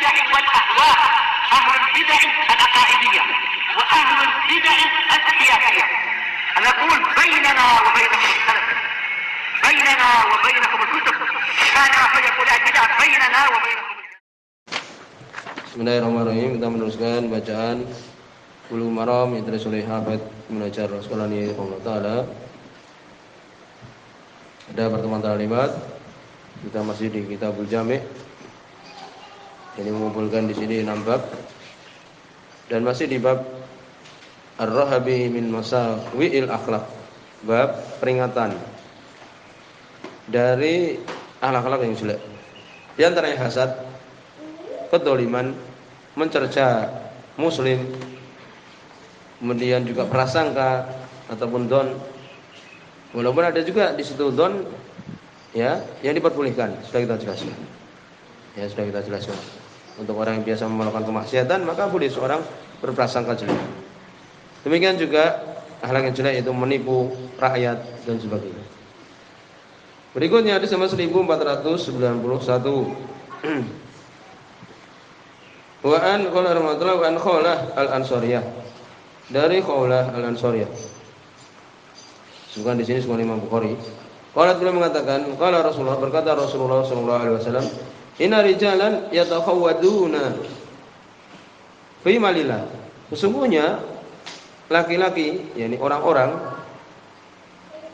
البدع والأهواء، أهل البدع العقائدية وأهل البدع السياسية. نقول بيننا وبينكم السلف، بيننا وبينكم الكتب، كان فيقول البدع بيننا وبينكم. Bismillahirrahmanirrahim. Kita meneruskan bacaan Bulughul Maram yang ditulis oleh Hafidz Ibnu Hajar Al-Asqalani rahimahullah taala. Pada pertemuan terlibat kita masih di Kitabul Jami'. Ini mengumpulkan di sini 6 bab dan masih di bab Ar-Rahabi min Masawi'il Akhlaq, bab peringatan dari akhlak-akhlak yang jelek. Di antaranya hasad, kedoliman, mencerca muslim, kemudian juga prasangka ataupun don. Walaupun ada juga di situ don ya yang diperbolehkan, sudah kita jelaskan. Ya, sudah kita jelaskan. Untuk orang yang biasa melakukan kemaksiatan, maka boleh seorang berprasangka jelek. Demikian juga akhlak yang jelek itu menipu rakyat dan sebagainya. Berikutnya hadis nomor 1491. Wa an qala rahmatullah wa an Khawlah al-Ansariyah. Dari Khawlah al-Ansariyah. Bukan di sini semua Imam Bukhari. Qala beliau mengatakan, qala Rasulullah, berkata Rasulullah sallallahu alaihi wasallam, inna rijalan yatakhawwaduna fi malillah. Sesungguhnya laki-laki, yakni orang-orang,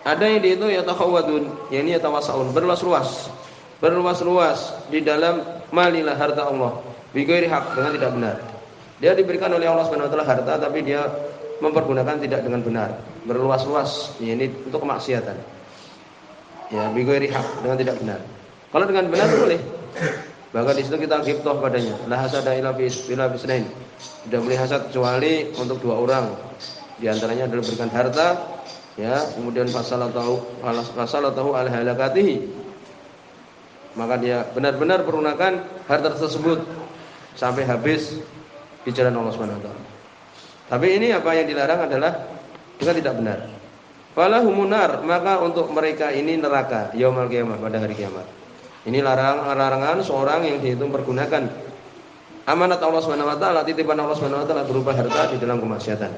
ada yang itu yatakhawwadun, yakni yatawassaun, berluas-luas di dalam malillah, harta Allah, bi ghairi haq, dengan tidak benar. Dia diberikan oleh Allah Subhanahu wa taala harta, tapi dia mempergunakan tidak dengan benar, berluas-luas, yakni untuk kemaksiatan. Ya, bi ghairi haq, dengan tidak benar. Kalau dengan benar boleh. Bahkan di situ kita ghibthah padanya. La hasada illa bisnain. Tidak boleh hasad kecuali untuk 2 orang. Di antaranya adalah berikan harta, ya, kemudian fasalatahu ala halakatihi. Maka dia benar-benar pergunakan harta tersebut sampai habis di jalan Allah Subhanahu wa taala. Tapi ini apa yang dilarang adalah dengan tidak benar. Falahumunar, maka untuk mereka ini neraka yaumul qiyamah, pada hari kiamat. Ini larangan seorang yang dia itu mempergunakan amanat Allah Subhanahu wa taala, titipan Allah Subhanahu wa taala berupa harta di dalam kemaksiatan.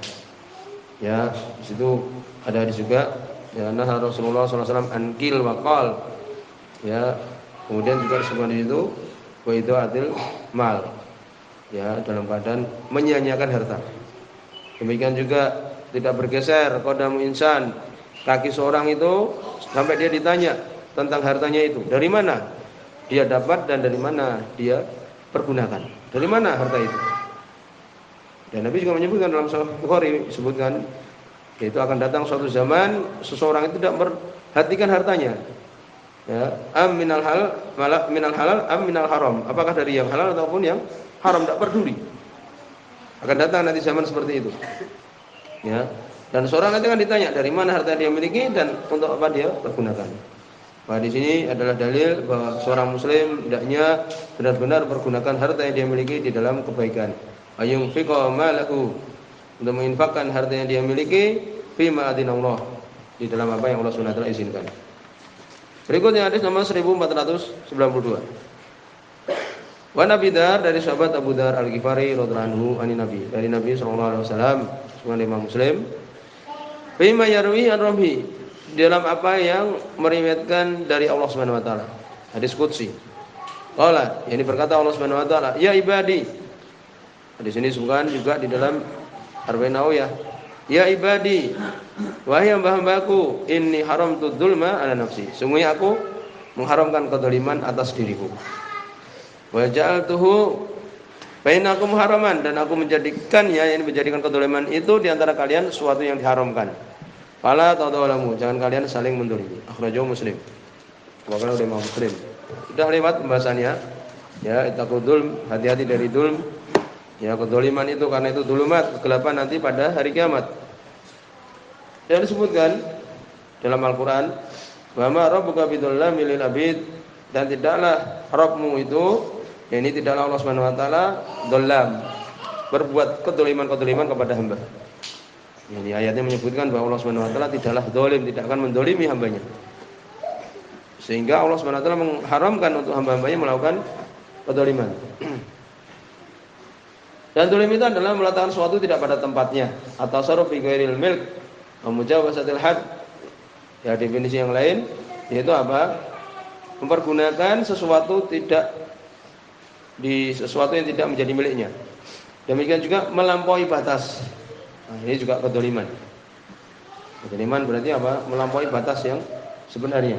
Ya, di situ ada hadis juga, ya, nah Rasulullah sallallahu alaihi wasallam ankil waqal. Ya, kemudian juga disebutkan di situ wa idaatil mal. Ya, dalam keadaan menyia-nyiakan harta. Demikian juga tidak bergeser qadamu insan, kaki seorang itu sampai dia ditanya tentang hartanya itu, dari mana dia dapat dan dari mana dia pergunakan, dari mana harta itu. Dan Nabi juga menyebutkan dalam Sahih Bukhari, disebutkan yaitu akan datang suatu zaman seseorang itu tidak memperhatikan hartanya, ya, am minal halal am minal haram, apakah dari yang halal ataupun yang haram, tidak peduli. Akan datang nanti zaman seperti itu, ya. Dan seorang nanti akan ditanya dari mana harta dia miliki dan untuk apa dia pergunakan. Nah, di sini adalah dalil bahwa seorang muslim hendaknya benar-benar pergunakan harta yang dia miliki di dalam kebaikan. Ayunfiqa malahu, untuk menginfakkan harta yang dia miliki fi ma adinallah, di dalam apa yang Allah Subhanahu wa taala izinkan. Berikutnya hadis nomor 1492. Wa Nabi Dar, dari sahabat Abu Dar Al-Ghifari radhiyallahu anhu, ani Nabi, dari Nabi sallallahu alaihi wasallam, sebagai Imam Muslim, fi ma yarwi an-Rabi, dalam apa yang meriwayatkan dari Allah Subhanahu wa taala. Hadis qudsi. Qala, yakni berkata Allah Subhanahu wa taala, ya ibadi. Di sini disebutkan juga di dalam Arba'in Nawawiyah, ya ibadi, wahai hamba-hambaku, inni haramtu dzulma ala nafsi. Sungguhnya aku mengharamkan kedzaliman atas diriku. Wa ja'altuhu bainakum haraman, dan aku menjadikannya, yakni menjadikan kedzaliman itu di antara kalian sesuatu yang diharamkan. Fala tadzalamu, jangan kalian saling mendolimi. Akhrajahu Muslim. Bahkan oleh Imam Muslim. Sudah lewat pembahasannya. Ya, ittaqul, hati-hati dari dzulm. Ya, kedzaliman itu karena itu dzulumat, kegelapan nanti pada hari kiamat. Yang disebutkan dalam Al-Qur'an, wa ma rabbuka bidzallamil lil abid, dan tidaklah Rabbmu itu, ya, ini tidaklah Allah Subhanahu wa taala dzallam, berbuat kedzaliman kepada hamba. Ini ayatnya menyebutkan bahwa Allah Subhanahu wa taala tidaklah zalim, tidak akan mendolimi hambanya. Sehingga Allah Subhanahu wa taala mengharamkan untuk hamba-hambanya melakukan kedzaliman. Dan dolim itu adalah meletakkan sesuatu tidak pada tempatnya atau sarf fi ghairil milk, mujawazatil had. Ya, definisi yang lain yaitu apa? Mempergunakan sesuatu yang tidak menjadi miliknya. Demikian juga melampaui batas. Nah, ini juga kedoliman. Kedoliman berarti apa? Melampaui batas yang sebenarnya.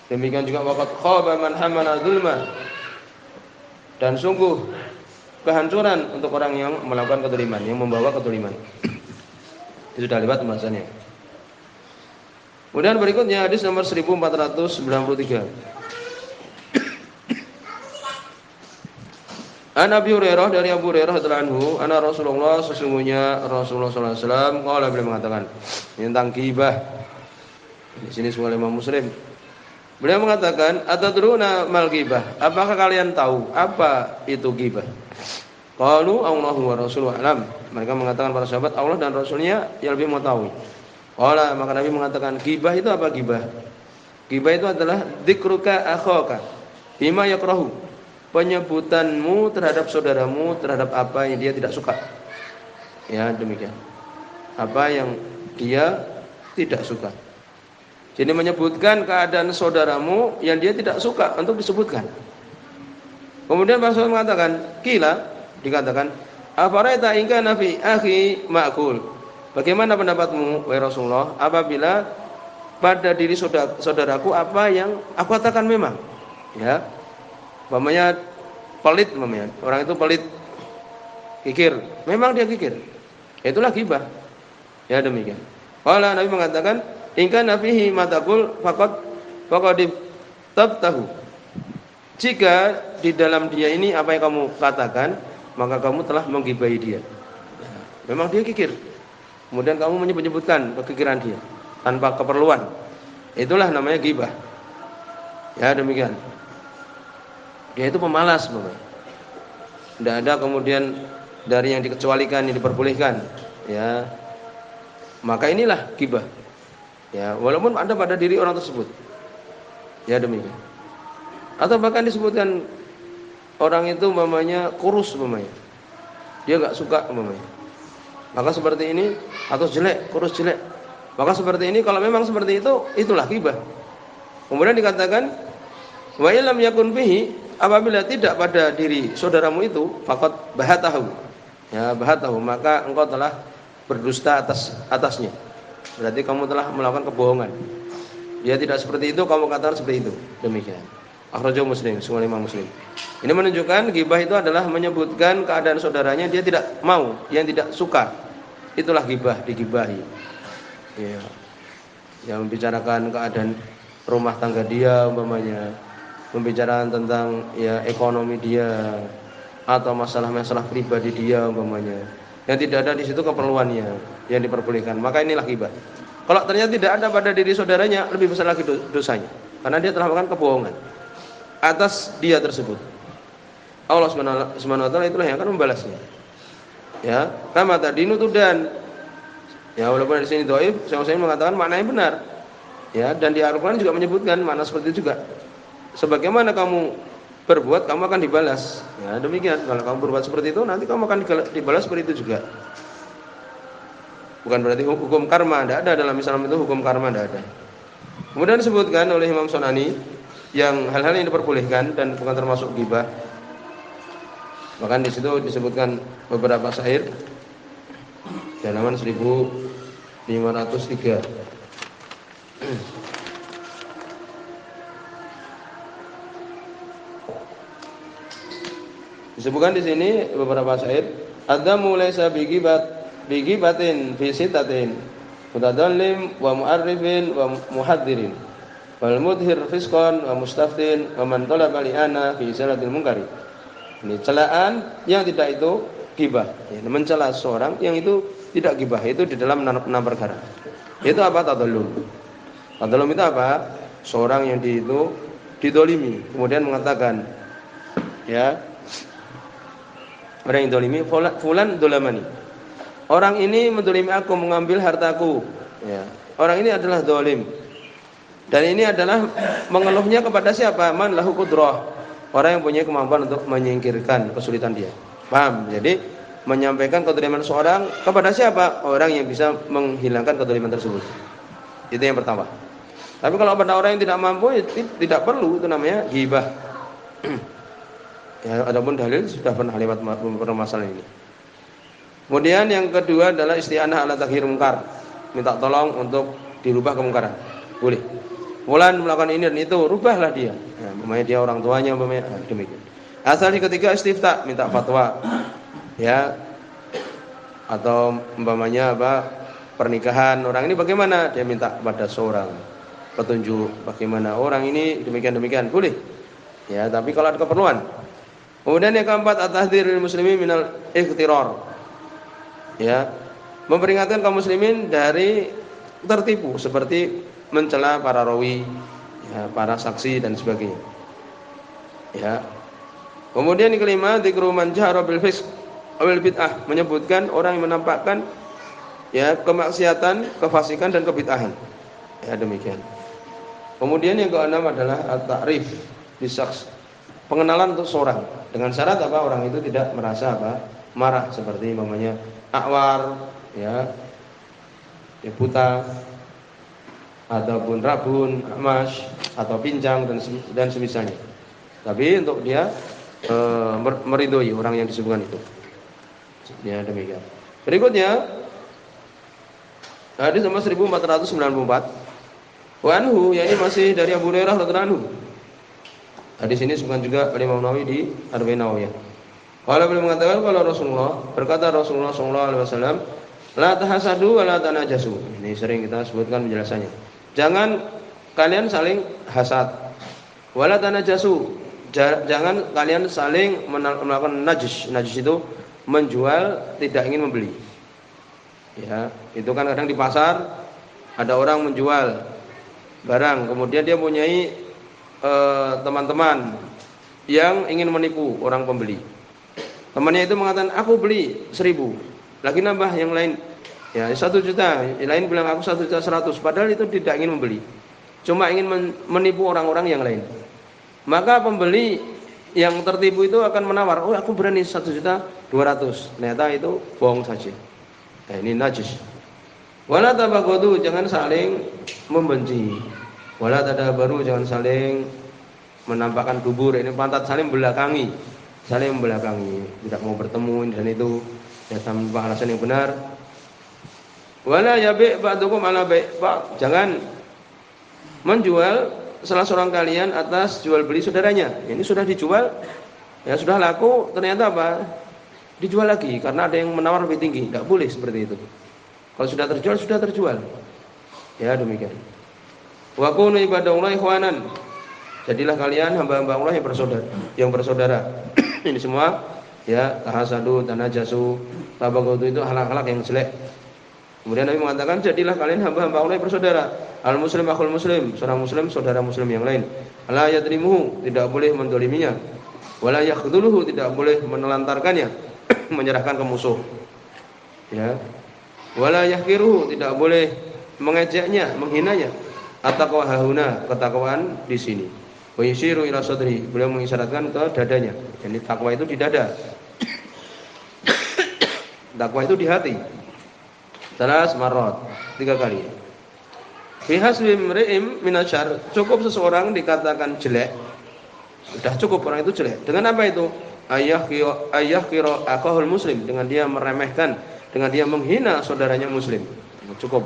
Demikian juga waqad khaba man hamala dzulma. Dan sungguh kehancuran untuk orang yang melakukan kedoliman, yang membawa kedoliman. Itu sudah lewat pembahasannya. Kemudian berikutnya hadis nomor 1493. An Abi Hurairah, dari Abu Hurairah radhiyallahu anhu, anna Rasulullah, sesungguhnya Rasulullah sallallahu alaihi wasallam qala, beliau mengatakan tentang ghibah. Di sini semua Imam Muslim. Beliau mengatakan, atadruna mal ghibah? Apakah kalian tahu apa itu ghibah? Qalu Allahu wa rasuluhu alam. Mereka mengatakan para sahabat, Allah dan Rasulnya yang lebih mengetahui. Qala, maka Nabi mengatakan, ghibah itu apa ghibah? Ghibah itu adalah dzikruka akhaka bima yakrahu. Penyebutanmu terhadap saudaramu terhadap apa yang dia tidak suka. Ya, demikian. Apa yang dia tidak suka. Jadi menyebutkan keadaan saudaramu yang dia tidak suka untuk disebutkan. Kemudian Rasul mengatakan, kila, dikatakan, afaraita in kana fi akhi ma'kul. Bagaimana pendapatmu wahai Rasulullah apabila pada diri saudaraku apa yang aku katakan memang, ya, umpamanya pelit, umpamanya orang itu pelit, kikir, memang dia kikir, itulah ghibah. Ya, demikian. Qala, Nabi mengatakan, in kana fihi mataqul faqad tabtahu. Jika di dalam dia ini apa yang kamu katakan, maka kamu telah menggibahi dia. Memang dia kikir, kemudian kamu menyebutkan kekikiran dia tanpa keperluan, itulah namanya ghibah. Ya, demikian. Dia itu pemalas, Bapak. Tidak ada kemudian dari yang dikecualikan, yang diperbolehkan, ya. Maka inilah ghibah. Ya, walaupun ada pada diri orang tersebut. Ya, demikian. Atau bahkan disebutkan orang itu umpamanya kurus, umpamanya. Dia enggak suka umpamanya. Maka seperti ini, atau jelek, kurus jelek. Maka seperti ini, kalau memang seperti itu, itulah ghibah. Kemudian dikatakan, wa illam yakun bihi, apabila tidak pada diri saudaramu itu, faqad bahatahu. Ya, bahatahu, maka engkau telah berdusta atasnya. Berarti kamu telah melakukan kebohongan. Dia tidak seperti itu, kamu katakan seperti itu. Demikian. Akhrajahu Muslim, semua Imam Muslim. Ini menunjukkan ghibah itu adalah menyebutkan keadaan saudaranya dia tidak mau, yang tidak suka. Itulah ghibah, digibahi. Ya. Yang membicarakan keadaan rumah tangga dia umpamanya, membicarakan tentang ya ekonomi dia atau masalah-masalah pribadi dia umpamanya. Yang tidak ada di situ keperluannya yang diperbolehkan, maka inilah ghibah. Kalau ternyata tidak ada pada diri saudaranya, lebih besar lagi dosanya, karena dia telah melakukan kebohongan atas dia tersebut. Allah Subhanahu wa taala itulah yang akan membalasnya. Ya, kama tadi nutudan. Ya, walaupun di sini dhaif, saya mengatakan maknanya benar. Ya, dan di Al-Qur'an juga menyebutkan makna seperti itu juga. Sebagaimana kamu berbuat, kamu akan dibalas. Ya, demikian. Kalau kamu berbuat seperti itu, nanti kamu akan dibalas seperti itu juga. Bukan berarti hukum karma, tidak ada dalam Islam itu hukum karma, tidak ada. Kemudian disebutkan oleh Imam Sunani yang hal-hal yang diperbolehkan dan bukan termasuk ghibah. Bahkan di situ disebutkan beberapa syair di halaman 1503. Disebutkan di sini beberapa syair, adzamu laysa bigibatin fi sitatin mutadallim wa mu'arrifin wa muhaddirin wal mudhir fisqan wa mustaftin wa man talaba li'ana fi salatil munkari. Ini celaan yang tidak itu ghibah. Ya, mencela seorang yang itu tidak ghibah, itu di dalam 6 perkara. Itu apa? Tadallum. Tadallum itu apa? Seorang yang didolimi, kemudian mengatakan, ya, orang yang dolimi, fulan dolamani. Orang ini mendolimi aku, mengambil hartaku. Ya. Orang ini adalah dolim. Dan ini adalah mengeluhnya kepada siapa? Man lahu qudrah. orang yang punya kemampuan untuk menyingkirkan kesulitan dia. Paham? Jadi menyampaikan kedoliman seorang kepada siapa? Orang yang bisa menghilangkan kedoliman tersebut. Itu yang pertama. Tapi kalau pada orang yang tidak mampu, tidak perlu, itu namanya ghibah. Ya, adapun dalil sudah pernah lewat permasalahan ini. Kemudian yang kedua adalah isti'anah ala taghyir munkar. Minta tolong untuk dirubah kemungkaran. Boleh. Fulan melakukan ini dan itu, rubahlah dia. Ya, umpamanya dia orang tuanya, umpamanya demikian. Asal yang ketiga istifta, minta fatwa. Ya. Atau umpamanya pernikahan orang ini bagaimana? Dia minta kepada seorang petunjuk bagaimana orang ini demikian boleh. Ya, tapi kalau ada keperluan. Kemudian yang keempat at-tahdzirul muslimin minal ikhtirar. Ya. Memperingatkan kaum muslimin dari tertipu seperti mencela para rawi, ya, para saksi dan sebagainya. Ya. Kemudian yang kelima dzikru man jahara bil fisq wal bid'ah, menyebutkan orang yang menampakkan ya kemaksiatan, kefasikan dan kebid'ahan. Ya, demikian. Kemudian yang keenam adalah at-ta'rif bisakhs, pengenalan untuk seorang dengan syarat orang itu tidak merasa marah, seperti namanya akwar, ya buta, ataupun rabun, amas, atau pincang dan semisalnya. Tapi untuk dia meridhoi orang yang disebutkan itu. Ya, demikian. Berikutnya hadis nomor 1494. Wa anhu, yakni masih dari Abu Hurairah radhiyallahu anhu. Hadis ini disebutkan juga oleh Imam Nawawi di Arba'in Nawawiyah. Kalau beliau mengatakan kalau berkata Rasulullah sallallahu alaihi wasallam, la tahasadu wa la tanajasu. Ini sering kita sebutkan penjelasannya. Jangan kalian saling hasad. Wala tanajasu. Jangan kalian saling melakukan najis. Najis itu menjual tidak ingin membeli. Ya, itu kan kadang di pasar ada orang menjual barang, kemudian dia mempunyai teman-teman yang ingin menipu orang pembeli. Temannya itu mengatakan aku beli 1.000, lagi nambah yang lain ya 1 juta, yang lain bilang aku 1.100.000, padahal itu tidak ingin membeli, cuma ingin menipu orang-orang yang lain. Maka pembeli yang tertipu itu akan menawar, oh aku berani 1.200.000, ternyata itu bohong saja. Nah, ini najis. Wala tabaghadu, jangan saling membenci. Wala tadabaru, jangan saling menampakkan dubur, ini pantat saling membelakangi, tidak mau bertemu dan itu ya tanpa alasan yang benar. Wala yabi' ba'dukum ala bai', jangan menjual salah seorang kalian atas jual beli saudaranya. Ini sudah dijual, ya sudah laku, ternyata dijual lagi karena ada yang menawar lebih tinggi. Tidak boleh seperti itu. Kalau sudah terjual. Ya, demikian. Wa kunu ibadallahi ikhwanan. Jadilah kalian hamba-hamba Allah yang bersaudara. Ini semua ya tahasadu, tanajasu, tabaghadu, itu hal-hal yang jelek. Kemudian Nabi mengatakan jadilah kalian hamba-hamba Allah yang bersaudara. Al muslim akhul muslim, seorang muslim saudara muslim yang lain. La yadrimuhu, tidak boleh mendoliminya. Wala yakhdhuluhu, tidak boleh menelantarkannya, menyerahkan ke musuh. Ya. Wala yahqiruhu, tidak boleh mengejeknya, menghinanya. At-taqwa hahuna, ketakwaan di sini. Wa yushiru ila sadri, beliau mengisyaratkan ke dadanya. Jadi takwa itu di dada. Takwa itu di hati. Salas marrat, 3 kali. Fi hasbi imri'in minasyarr, cukup seseorang dikatakan jelek. Sudah cukup orang itu jelek. Dengan apa itu? Ayah kira akhul muslim, dengan dia meremehkan, dengan dia menghina saudaranya muslim. Cukup.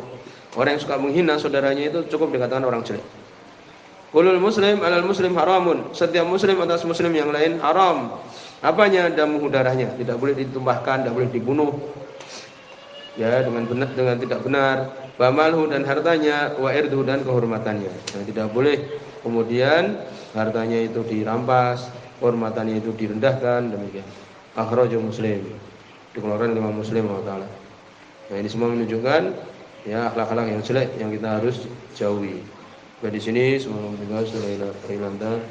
Orang yang suka menghina saudaranya itu cukup dikatakan orang jelek. Kulul muslim alal muslim haramun, setiap muslim atas muslim yang lain haram. Apanya? Damuhu, darahnya, tidak boleh ditumpahkan, tidak boleh dibunuh. Ya, dengan tidak benar. Wa malhu, dan hartanya, wa irdu, dan kehormatannya. Nah, tidak boleh kemudian hartanya itu dirampas, kehormatannya itu direndahkan, demikian. Akhrajul Muslim, dikeluarkan oleh Muslim Allah Taala. Nah, ini semua menunjukkan ya akhlak-akhlak yang jelek yang kita harus jauhi. Di sini semoga juga sudah hilang.